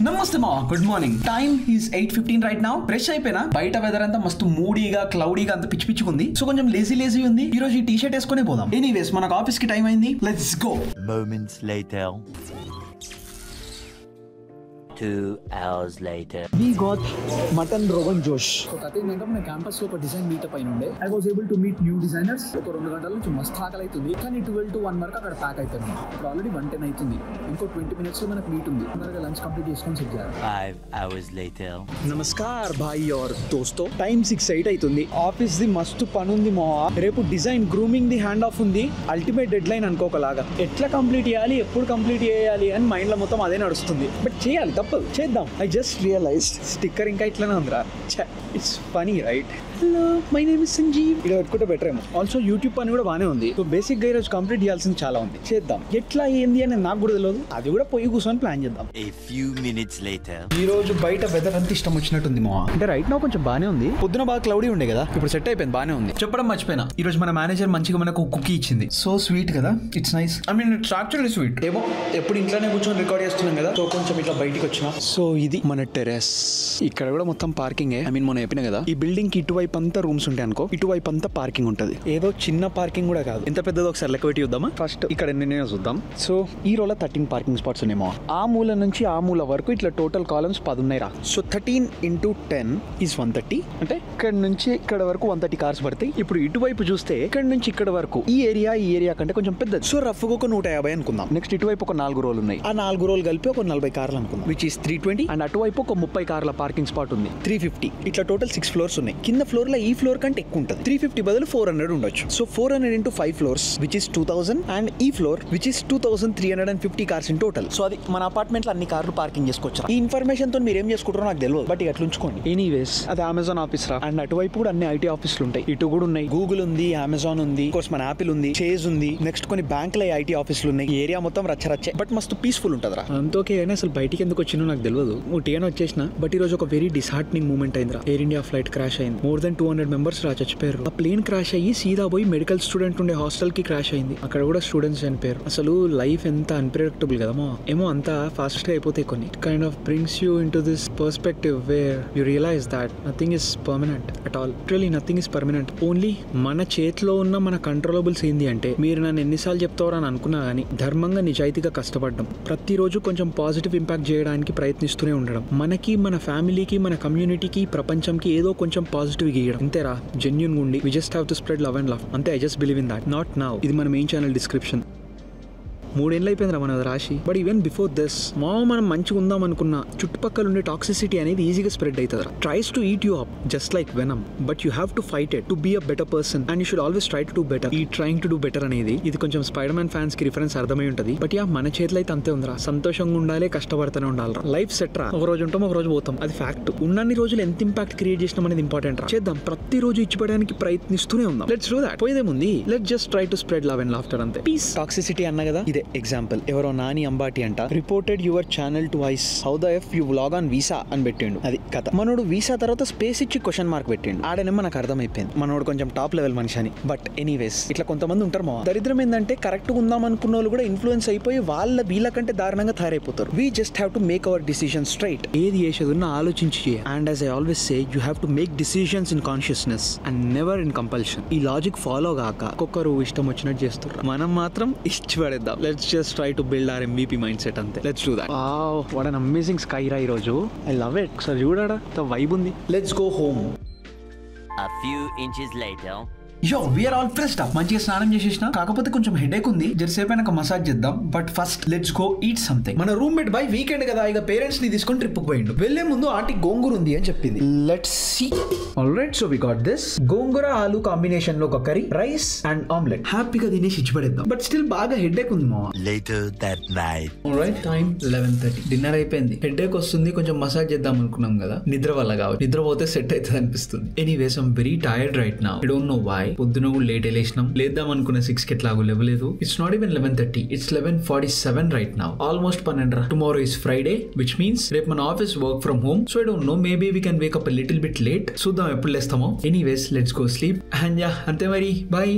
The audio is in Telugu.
నమస్తే మా good morning. Time is 8:15 right now. Fresh అయిపోయినా బయట వెదర్ అంతా మస్తు మూడీగా క్లౌడీగా అంత పిచ్చి పిచ్చిగా సో కొంచెం లేజీ ఉంది. ఈ రోజు ఈ టీ షర్ట్ వేసుకునే పోదాం. ఎనీవేస్ మనకు ఆఫీస్ కి టైం అయింది. Let's go. Moments later. 2 hours later. We got mutton rogan josh. So ఏంటంటే మన క్యాంపస్ లో ఒక డిజైన్ మీటప్ అయిన ఉండే. I was able to meet new designers. ఒక 2 గంటల నుంచి మస్తు ఆకలి అవుతుంది. కానీ 12 to 1 వరకు అక్కడ ప్యాక్ అవుతుంది. ఇప్పుడు ఆల్రెడీ 1:10 అవుతుంది. ఇంకో 20 minutes లో మనకు మీట్ ఉంది. తొందరగా లంచ్ కంప్లీట్ చేసుకొని సెట్ చేయాలి. 5 hours later. నమస్కార్ భాయ్ और दोस्तों. టైం 6:08 అవుతుంది. ఆఫీస్ ది మస్తు పని ఉంది మా. రేపు design grooming the hand off ఉంది. అల్టిమేట్ డెడ్ లైన్ అనుకోకలాగా. ఎట్లా కంప్లీట్ చేయాలి, ఎప్పుడు కంప్లీట్ చేయాలి అని మైండ్ లో మొత్తం అదే నడుస్తుంది. బట్ చేయాలి, చేద్దాం. ఐ జస్ట్ రియలైజ్డ్ స్టిక్కర్ ఇంకా ఇట్లానే ఉందిరా. It's funny right. Hello, my name is Sanjeev. ఇది పెట్టుకుంటే బెటర్ ఏమో. ఆల్సో యూట్యూబ్ పని కూడా బాగానే ఉంది. సో బేసిక్ గా ఈరోజు కంప్లీట్ చేయాల్సింది చాలా ఉంది. చేద్దాం. ఎట్లా ఏంది అని నాకు కూడా తెలియదు. అది కూడా పోయి కూర్చొని ప్లాన్ చేద్దాం. A few minutes later. ఈ రోజు బయట వెదర్ అంతా ఇష్టం వచ్చినట్టుంది మా. అంటే రైట్ నా కొంచెం బానే ఉంది. పొద్దున బాగా క్లౌడీ ఉండే కదా, ఇప్పుడు సెట్ అయిపోయింది, బానే ఉంది. చెప్పడం మర్చిపోయినా, ఈ రోజు మన మేనేజర్ మంచిగా మనకు కుకీ ఇచ్చింది. సో స్వీట్ కదా, it's nice. I mean it's actually sweet. ఏమో ఎప్పుడు ఇంట్లోనే కూర్చొని రికార్డ్ చేస్తున్నాం కదా, సో కొంచెం ఇట్లా బయటికి వచ్చిన. సో ఇది మన టెర్రస్. ఇక్కడ కూడా మొత్తం పార్కింగ్. ఐ మీన్ మొన్న చెప్పిన కదా, ఈ బిల్డింగ్ కి ఇటువైపు అంతా రూమ్స్ ఉంటాయి అనుకో, ఇటువైపు అంతా పార్కింగ్ ఉంటది. ఏదో చిన్న పార్కింగ్ కూడా కాదు, ఎంత పెద్దదో ఒకసారి లెక్క పెట్టి చూద్దామా. ఫస్ట్ ఇక్కడ ఎన్ని చూద్దాం. సో ఈ రోలో 13 పార్కింగ్ స్పాట్స్ ఉన్నాయేమో. ఆ మూల నుంచి ఆ మూల వరకు ఇట్లా టోటల్ కాలమ్స్ 10 ఉన్నాయి రా. So 13 into 10 is 130. అంటే ఇక్కడ నుంచి ఇక్కడ వరకు 130 కార్స్ పడతాయి. ఇప్పుడు ఇటువైపు చూస్తే ఇక్కడ నుంచి ఇక్కడ వరకు ఈ ఏరియా కంటే కొంచెం పెద్దది. సో రఫ్ గా ఒక 150 అనుకుందాం. నెక్స్ట్ ఇటువైపు ఒక 4 రోలు ఉన్నాయి. ఆ 4 రోలు కలిపి ఒక 40 కార్లు అనుకుందాం, విచ్ ఇస్ 320. అండ్ అటువైపు ఒక 30 కార్ల పార్కింగ్ స్పాట్ ఉంది, 350. ఇట్లా టోటల్ 6 ఫ్లోర్స్ ఉన్నాయి. కింద ఫ్లోర్ లో ఈ ఫ్లోర్ కంటే ఎక్కువ ఉంటుంది. 350 బదులు 400 ఉండొచ్చు. So 400 into 5 floors which is 2000 and ఈ floor which is 2350 cars in total. So అది మన అపార్ట్మెంట్ లో అన్ని కార్లు పార్కింగ్ చేసుకోవచ్చు. ఈ ఇన్ఫర్మేషన్ తో మీరు ఏం చేసుకుంటారో నాకు తెలియదు, బట్ ఇట్లా ఉంచుకోండి. ఎనీవేస్ అది అమెజాన్ ఆఫీస్ రా. అండ్ అటువైపు కూడా అన్ని ఐటీ ఆఫీసులు ఉంటాయి. ఇటు కూడా ఉన్నాయి. గూగుల్ ఉంది, అమెజాన్ ఉంది, కోర్స్ మన యాపిల్ ఉంది, చేజ్ ఉంది. నెక్స్ట్ కొన్ని బ్యాంకుల ఐటీ ఆఫీసులు ఉన్నాయి. ఈ ఏరియా మొత్తం రచ్చరచ్చే, బట్ మస్తు పీస్ఫుల్ ఉంటది రా. అంతోకే అయినా అసలు బయటికి ఎందుకు వచ్చినో నాకు తెలియదు. టీఎన్ వచ్చేసిన. బట్ ఈ రోజు ఒక వెరీ డిసార్టనింగ్ మూమెంట్ అయింది రా. ఎయిర్ ఇండియా ఫ్లైట్ క్రాష్ అయింది. మోర్ దెన్ 200 మెంబర్స్ రా చచ్చిపోయారు. ఆ ప్లేన్ క్రాష్ అయ్యి సీదా పోయి మెడికల్ స్టూడెంట్ ఉండే హాస్టల్ కి క్రాష్ అయింది. అక్కడ కూడా స్టూడెంట్స్ చనిపోయారు. అసలు లైఫ్ ఎంత అన్ప్రెడిక్టబుల్ కదమో. ఏమో అంతా ఫాస్ట్ గా అయిపోతాయి కొన్ని. It kind of brings you into this perspective where you realize that nothing is permanent at all. Literally nothing is permanent. Only మన చేతిలో ఉన్న మన కంట్రోలబుల్స్ ఏంది అంటే, మీరు నన్ను ఎన్నిసార్లు చెప్తారో అని అనుకున్నా గానీ ధర్మంగా నిజాయితీగా కష్టపడడం, ప్రతిరోజు కొంచెం పాజిటివ్ ఇంపాక్ట్ చేయడానికి ప్రయత్నిస్తూనే ఉండడం, మనకి, మన ఫ్యామిలీకి, మన కమ్యూనిటీకి, ప్రపంచంకి ఏదో కొంచెం పాజిటివ్ గీయడం, అంతేరా. జెన్యూన్ ఉండి we just have to spread love and love. అంతే. I just believe in that. Not now. ఇది మన మెయిన్ ఛానల్ డిస్క్రిప్షన్. 3 ఏళ్ళు అయిపోయిందిరా మన రాశి. బట్ ఈవెన్ బిఫోర్ దిస్ మనం మంచిగా ఉందాం అనుకున్న చుట్టుపక్కల ఉండే టాక్సిసిటీ అనేది ఈజీగా స్ప్రెడ్ అవుతుంది. Tries to eat you up just like venom, but you have to fight it to be a better person and you should always try to do better. ఈ ట్రైంగ్ టు డూ బెటర్ అనేది ఇది కొంచెం స్పైడర్ మ్యాన్ ఫ్యాన్స్ కి రిఫరెన్స్ అర్థమై ఉంటుంది. బట్ మన చేతిలో అయితే అంతే ఉందిరా. సంతోషంగా ఉండాలి, కష్టపడుతూనే ఉండాలి. లైఫ్ సెట్ రా. ఒక రోజు ఉంటాం, ఒక రోజు పోతాం, అది ఫ్యాక్ట్. ఉన్నన్ని రోజులు ఎంత ఇంపాక్ట్ క్రియేట్ చేసినాం అనేది ఇంపార్టెంట్ రా. చేద్దాం. ప్రతిరోజు ఇచ్చిపడడానికి ప్రయత్నిస్తూనే ఉందాం. Let's do that. పోయేదేముంది. Let's just try to spread love and laughter. అంతే. పీస్. టాక్సిసిటీ అన్న కదా, ఇదే ఎగ్జాంపుల్. నాని అంబాటి అంట reported your channel to ICE how the F U vlog on visa అని పెట్టిండు. అది కథ. మనోడు వీసా తర్వాత స్పేస్ ఇచ్చి క్వశ్చన్ మార్క్ పెట్టిండు. ఆడనేమో నాకు అర్థమైపోయింది మనోడు కొంచెం టాప్ లెవెల్ మనిషి అని. బట్ ఎనీవేస్ ఇట్లా కొంతమంది ఉంటారు మా. దరిద్రం ఏంటంటే కరెక్ట్ గా ఉందాం అనుకున్న వాళ్ళు కూడా ఇన్ఫ్లుయెన్స్ అయిపోయి వీళ్ళకంటే దారుణంగా తయారైపోతారు. We just have to make our decision straight. ఏది చేసేది ఉన్నా ఆలోచించి. And as I always say, you have to make decisions in consciousness and never in compulsion. ఈ లాజిక్ ఫాలో కాక ఒక్కొక్కరు ఇష్టం వచ్చినట్టు చేస్తారు. మనం మాత్రం ఇచ్చి పడేద్దాం. Let's just try to build our MVP mindset అంతే. Let's do that. Wow, what an amazing sky రా ఈ రోజు. I love it. ఒకసారి చూడడా, ద వైబ్ ఉంది. Let's go home. A few inches later. యో వీఆర్ ఆల్ ఫ్రెష్డ్ అప్. మంచిగా స్నానం చేసేసిన, కాకపోతే కొంచెం హెడేక్ ఉంది. జరసేపు అయినా మసాజ్ చేద్దాం. But first let's go eat something. మన రూమ్మేట్ బై వీకెండ్ కదా, ఇక పేరెంట్స్ ని తీసుకొని ట్రిప్ పోయిండు. వెళ్లే ముందు ఆంటీ గోంగూర ఉంది అని చెప్పింది. Let's see. Alright, so we got this gongura aloo combination లో ఒక కర్రీ, రైస్ అండ్ ఆమ్లెట్. హ్యాపీగా తినేసి ఇచ్చిపడేద్దాం. బట్ స్టిల్ బాగా హెడేక్ ఉంది మా. Later that night. Alright, time 11:30. Dinner అయిపోయింది. హెడేక్ వస్తుంది, కొంచెం మసాజ్ చేద్దాం అనుకున్నాం కదా, నిద్ర వల్ల కావచ్చు. నిద్రపోతే సెట్ అవుతుంది అనిపిస్తుంది. Anyways I'm very tired right now. I don't know why. పొద్దున కూడా లేట్ లేసినాం. లేద్దాం అనుకున్న 6 కి ఎట్లాగో లేవలేదు. It's not even 11:30. It's 11:47 right now. Almost 12. Tomorrow is Friday, which means రేపు మన office work from home. So I don't know, maybe we can wake up little bit late. చూద్దాం ఎప్పుడు లేస్తామో. Anyways let's go sleep. And ya, అంతే మరి. బాయ్.